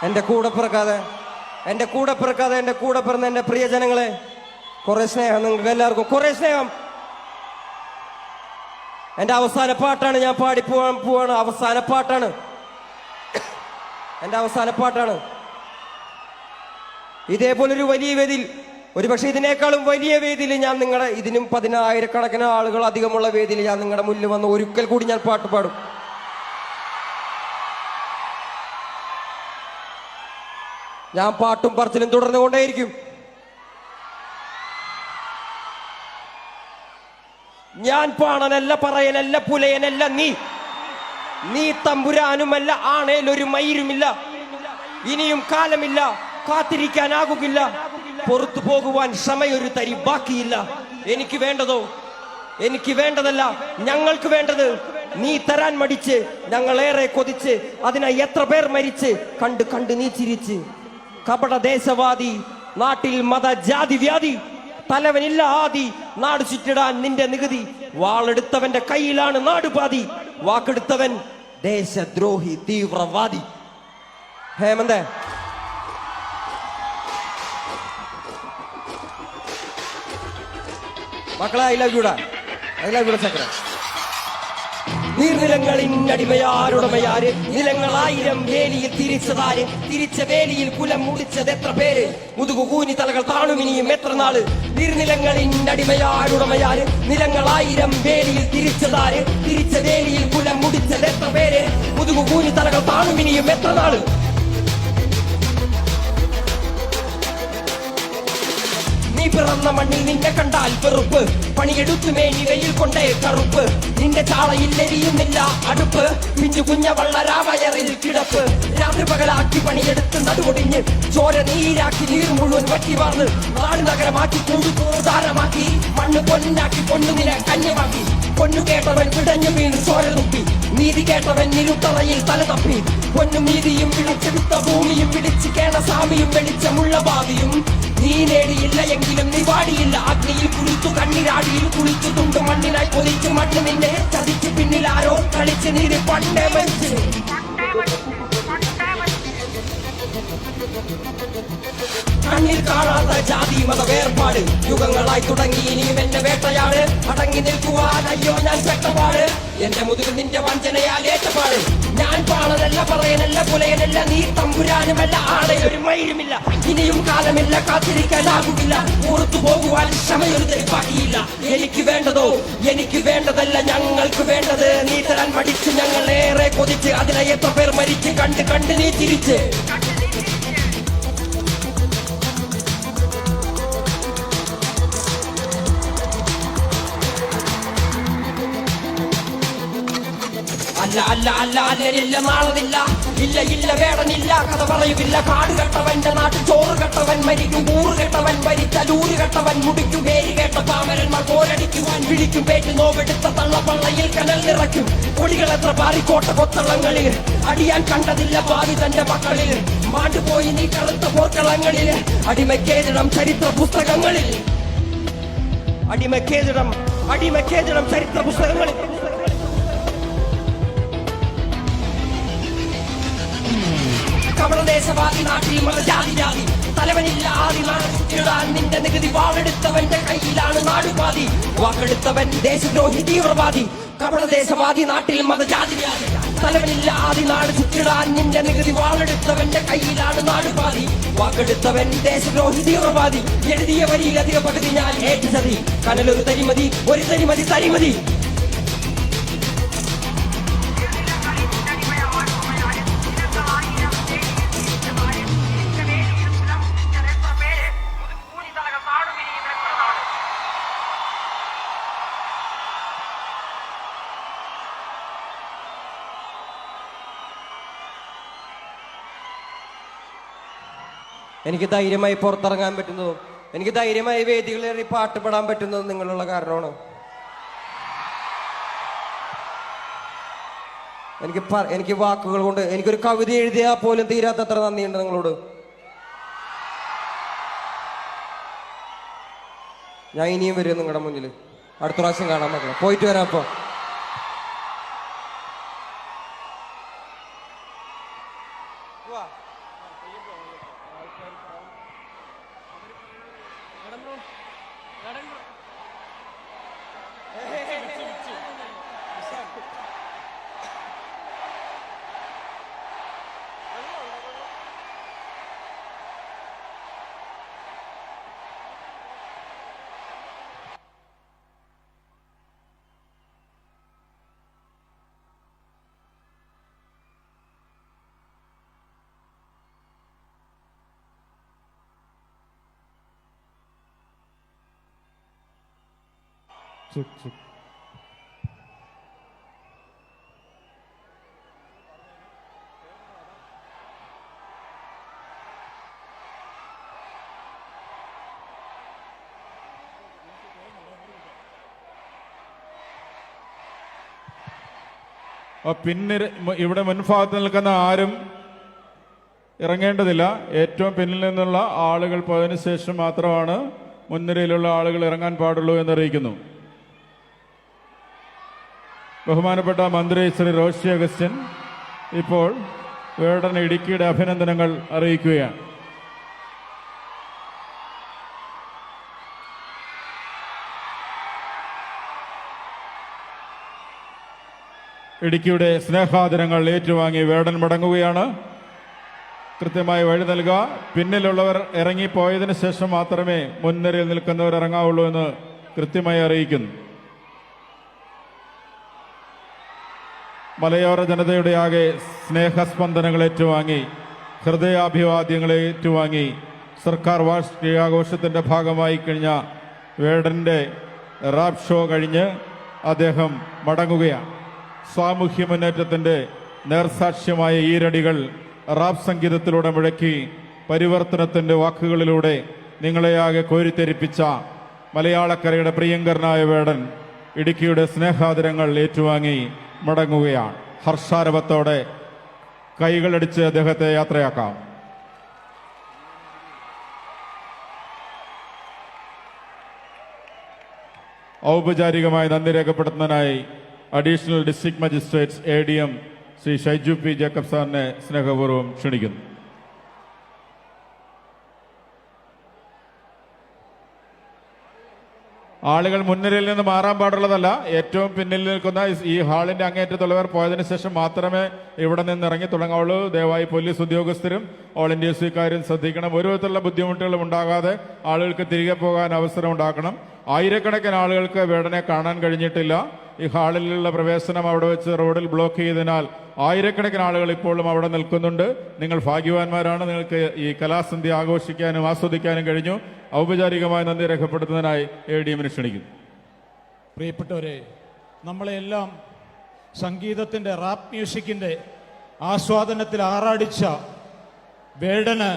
എൻ്റെ കൂടെ പിറക്കാതെ എൻ്റെ കൂടെ പിറന്ന എൻ്റെ പ്രിയജനങ്ങളെ, കുറെ സ്നേഹം നിങ്ങൾക്ക് എല്ലാവർക്കും, കുറെ സ്നേഹം. എൻ്റെ അവസാന പാട്ടാണ്, ഞാൻ പോവാണ്. അവസാന പാട്ടാണ്, എൻ്റെ അവസാന പാട്ടാണ്. ഇതേപോലൊരു വലിയ വേദിയിൽ, ഒരുപക്ഷെ ഇതിനേക്കാളും വലിയ വേദിയിൽ ഞാൻ നിങ്ങളുടെ, ഇതിനും 10,000-കണക്കിന് ആളുകൾ അധികമുള്ള വേദിയിൽ ഞാൻ നിങ്ങളുടെ മുന്നിൽ വന്ന് ഒരിക്കൽ കൂടി ഞാൻ പാട്ട് പാടും. ഞാൻ പാട്ടും പറച്ചിലും തുടർന്നുകൊണ്ടേയിരിക്കും. ഞാൻ പാണനല്ല, പറയനല്ല, പുലയനല്ല, നീ തമ്പുരാനുമല്ല, ആണേലൊരു മയിരുമില്ല. ഇനിയും കാലമില്ല, കാത്തിരിക്കാനാകുകില്ല, പുറത്തു പോകുവാൻ ക്ഷമയൊരു തരി ബാക്കിയില്ല. എനിക്ക് വേണ്ടതോ, എനിക്ക് വേണ്ടതല്ല, ഞങ്ങൾക്ക് വേണ്ടത് നീ തരാൻ മടിച്ച്, ഞങ്ങളേറെ കൊതിച്ച്, അതിനായി എത്ര പേർ മരിച്ച്, കണ്ട് നീ ചിരിച്ച്. കപട ദേശവാദി, നാട്ടിൽ മത ജാതി വ്യാധി, തലവനില്ല ആദി, നാട് ചുറ്റിടാൻ നിന്റെ നികുതി. വാളെടുത്തവന്റെ കയ്യിലാണ് നാടുപാതി, വാക്കെടുത്തവൻ ദേശദ്രോഹി തീവ്രവാദി. ഹേമന്തേ, മക്കളെ, ഐ ലവ് യുടാ ചക്ര. നീർനിലങ്ങളിന്നടിമയാരുടമയാര്, നിലങ്ങളായിരം വേലിയിൽ തിരിച്ചതാര്, തിരിച്ച വേലിയിൽ കുലം മുടിച്ചത് എത്ര പേര്, മുതുകുകൂനി തലകൾ താണുമിനിയും എത്ര നാള്. നീർനിലങ്ങളിന്നടിമയാരുടമയാര്, നിലങ്ങളായിരം വേലിയിൽ തിരിച്ചതാര്, തിരിച്ച വേലിയിൽ കുലം മുടിച്ചത് എത്ര പേര്, മുതുകുകൂനി തലകൾ താണുമിനിയും എത്ര നാള്. നീ പിറന്ന മണ്ണിൽ നിന്നെ കണ്ടാൽ വെറുപ്പ്, പണിയെടുത്തു മേനി വെയിൽ കൊണ്ടേ കറുപ്പ്. നിന്റെ ചാളയിൽ എരിയുന്നില്ല അടുപ്പ്, പിഞ്ചു കുഞ്ഞ വള്ളരാവയറിൽ കിടപ്പ്. രാത്രി പകലാക്കി പണിയെടുത്ത് നടുകൊടിഞ്ഞ്, ചോര നീരാക്കി നീർ മുഴുവൻ വറ്റി വാർന്ന്, നാട് നഗരമാക്കി കൂടുതാരമാക്കി, മണ്ണ് പൊന്നാക്കി പൊണ്ണുനില കന്യമാക്കി. പൊന്നു കേട്ടവൻ പിടഞ്ഞു വീണ് ചോര തുപ്പി, നീതി കേട്ടവൻ നിരുത്തറയിൽ തല തപ്പി. പൊന്നും നീതിയും വിളിച്ചെടുത്ത ഭൂമിയും പിടിച്ച് കേണസ്വാമിയും വെളിച്ചമുള്ള ഭാവിയും നീ നേടിയില്ല എങ്കിലും നീ പാടിയില്ല. അഗ്നിയിൽ കുളിച്ചു, കണ്ണിരാടിയിൽ കുളിച്ചു, തുണ്ട് മണ്ണിനായി പൊതിച്ചു. മണ്ണ് നിന്നെ ചതിച്ചു, പിന്നിൽ ആരോ കളിച്ച് നീര് പണ്ടേ മരിച്ചു. കണ്ണിൽ കാണാത്ത ജാതി മത വേർപാട്, യുഗങ്ങളായി തുടങ്ങി ഇനിയും എന്റെ വേട്ടയാട്. അടങ്ങി നിൽക്കുവാൻ അയ്യോ ഞാൻ ശക്തപാട്, എന്റെ മുതുകിൽ നിന്റെ വഞ്ചനയാൽ ഏറ്റപാട്. ഞാൻ പാണനല്ല, പറയനല്ല, പുലയനല്ല, നീ തമ്പുരാനുമല്ല, ആളെയൊരു മയിരുമില്ല. ഇനിയും കാലമില്ല, കാത്തിരിക്കാനാകുകില്ല, പുറത്തു പോകുവാൻ ക്ഷമയൊരു തരി ബാക്കിയില്ല. എനിക്ക് വേണ്ടതോ, എനിക്ക് വേണ്ടതല്ല, ഞങ്ങൾക്ക് വേണ്ടത് നീ തരാൻ മടിച്ച്, ഞങ്ങളേറെ കൊതിച്ച്, അതിനെ എത്ര പേർ മരിച്ച്, കണ്ട് നീ ചിരിച്ച്. അല്ല നാളതില്ല, ഇല്ല വേടനില്ല, കഥ പറയുകില്ല. കാട് കെട്ടവന്റെ നാട്ടിൽ ചോറ് കെട്ടവൻ മരിക്കും, കൂറ് കെട്ടവൻ ഭരിച്ചൂറ് കെട്ടവൻ മുടിക്കും. പേര് കേട്ട പാമരന്മാർ പോരടിക്കുവാൻ വിളിക്കും, പേറ്റ് നോവെടുത്ത തള്ളപ്പള്ളയിൽ കനൽ നിറയ്ക്കും. കൊടികൾ എത്ര പാറിക്കോട്ട കൊത്തളങ്ങളിൽ, അടിയാൻ കണ്ടതില്ല പാതി തന്റെ മക്കളിൽ. മാണ്ടുപോയി നീ കറുത്ത പോർക്കളങ്ങളിൽ, അടിമക്കേതിടം ചരിത്ര പുസ്തകങ്ങളിൽ, അടിമക്കേതിടം ചരിത്ര പുസ്തകങ്ങളിൽ. കപടദേശവാദി, നാട്ടിൽ മതജാതി ജാതി, തലവനില്ല ആദി, നാട് ചുറ്റിടാൻ നിന്റെ നികുതി. വാളെടുത്തവന്റെ കയ്യിലാണ് നാടുപാതി, വാക്കെടുത്തവൻ ദേശദ്രോഹി തീവ്രവാദി. കപടദേശവാദി, നാട്ടിൽ മതജാതി വ്യാധി, തലവനില്ല ആദി, നാട് ചുറ്റിടാൻ നിന്റെ നികുതി. വാളെടുത്തവന്റെ കയ്യിലാണ് നാടുപാതി, വാക്കെടുത്തവൻ ദേശദ്രോഹി തീവ്രവാദി. എഴുതിയ വരിയിൽ അധിക പകുതി ഞാൻ ഏറ്റു. കനലൊരു തരിമതി, ഒരു തരിമതി. എനിക്ക് ധൈര്യമായി പുറത്തിറങ്ങാൻ പറ്റുന്നതും, എനിക്ക് ധൈര്യമായി വേദികളിൽ പാട്ട് പാടാൻ പറ്റുന്നതും നിങ്ങളുള്ള കാരണമാണ്. എനിക്ക് വാക്കുകൾ കൊണ്ട്, എനിക്കൊരു കവിത എഴുതിയാൽ പോലും തീരാത്തത്ര നന്ദിയുണ്ട് നിങ്ങളോട്. ഞാൻ ഇനിയും വരും നിങ്ങളുടെ മുന്നിൽ, അടുത്ത പ്രാവശ്യം കാണാൻ മക്കളെ. പോയിട്ട് വരാം. അപ്പോൾ ചെക്ക് ചെക്ക്. പിന്നെ ഇവിടെ മുൻഭാഗത്ത് നിൽക്കുന്ന ആരും ഇറങ്ങേണ്ടതില്ല. ഏറ്റവും പിന്നിൽ നിന്നുള്ള ആളുകൾ പോയതിനു ശേഷം മാത്രമാണ് മുൻനിരയിലുള്ള ആളുകൾ ഇറങ്ങാൻ പാടുള്ളൂ എന്നറിയിക്കുന്നു. ബഹുമാനപ്പെട്ട മന്ത്രി ശ്രീ റോഷി അഗസ്റ്റിൻ ഇപ്പോൾ വേടൻ ഇടുക്കിയുടെ അഭിനന്ദനങ്ങൾ അറിയിക്കുകയാണ്. ഇടുക്കിയുടെ സ്നേഹാദരങ്ങൾ ഏറ്റുവാങ്ങി വേടൻ മടങ്ങുകയാണ്. കൃത്യമായി വഴി നൽകുക. പിന്നിലുള്ളവർ ഇറങ്ങിപ്പോയതിനു ശേഷം മാത്രമേ മുൻനിരയിൽ നിൽക്കുന്നവർ ഇറങ്ങാവുള്ളൂ എന്ന് കൃത്യമായി അറിയിക്കുന്നു. മലയോര ജനതയുടെ ആകെ സ്നേഹസ്പന്ദനങ്ങൾ ഏറ്റുവാങ്ങി, ഹൃദയാഭിവാദ്യങ്ങളെ ഏറ്റുവാങ്ങി സർക്കാർ വാർഷികാഘോഷത്തിന്റെ ഭാഗമായി കഴിഞ്ഞ വേടന്റെ റാപ്പ് ഷോ കഴിഞ്ഞ് അദ്ദേഹം മടങ്ങുകയാണ്. സാമൂഹ്യ മുന്നേറ്റത്തിന്റെ നേർസാക്ഷ്യമായ ഈരടികൾ റാപ്പ് സംഗീതത്തിലൂടെ മുഴക്കി പരിവർത്തനത്തിന്റെ വാക്കുകളിലൂടെ നിങ്ങളെയാകെ കോരിത്തെരിപ്പിച്ച മലയാളക്കരയുടെ പ്രിയങ്കരനായ വേടൻ ഇടുക്കിയുടെ സ്നേഹാദരങ്ങൾ ഏറ്റുവാങ്ങി മടങ്ങുകയാണ്. ഹർഷാരവത്തോടെ കൈകളടിച്ച് അദ്ദേഹത്തെ യാത്രയാക്കാം. ഔപചാരികമായി നന്ദി രേഖപ്പെടുത്തുന്നതിനായി additional district magistrates ADM Shri Shaiju P Jacob സാറിനെ സ്നേഹപൂർവ്വം ക്ഷണിക്കുന്നു. ആളുകൾ മുൻനിരയിൽ നിന്ന് മാറാൻ പാടുള്ളതല്ല. ഏറ്റവും പിന്നിൽ നിൽക്കുന്ന ഈ ഹാളിന്റെ അങ്ങേറ്റത്തുള്ളവർ പോയതിനു ശേഷം മാത്രമേ ഇവിടെ നിന്ന് ഇറങ്ങി തുടങ്ങാവുള്ളൂ. ദയവായി പോലീസ് ഉദ്യോഗസ്ഥരും ഓൾ ഇന്ത്യ സ്വീകാര്യം ശ്രദ്ധിക്കണം. ഒരു വിധത്തിലുള്ള ബുദ്ധിമുട്ടുകളും ഉണ്ടാകാതെ ആളുകൾക്ക് തിരികെ പോകാൻ അവസരം ഉണ്ടാക്കണം. ആയിരക്കണക്കിന് ആളുകൾക്ക് വേടനെ കാണാൻ കഴിഞ്ഞിട്ടില്ല. ഈ ഹാളിലുള്ള പ്രവേശനം അവിടെ വെച്ച് റോഡിൽ ബ്ലോക്ക് ചെയ്തതിനാൽ ആയിരക്കണക്കിന് ആളുകൾ ഇപ്പോഴും അവിടെ നിൽക്കുന്നുണ്ട്. നിങ്ങൾ ഭാഗ്യവാന്മാരാണ്. നിങ്ങൾക്ക് ഈ കലാസന്ധ്യ ആഘോഷിക്കാനും ആസ്വദിക്കാനും കഴിഞ്ഞു. ഔപചാരികമായി നന്ദി രേഖപ്പെടുത്തുന്നതിനായി ADM-നെ ക്ഷണിക്കുന്നു. പ്രിയപ്പെട്ടവരെ, നമ്മളെല്ലാം സംഗീതത്തിൻ്റെ റാപ്പ് മ്യൂസിക്കിൻ്റെ ആസ്വാദനത്തിൽ ആറാടിച്ച വേടന്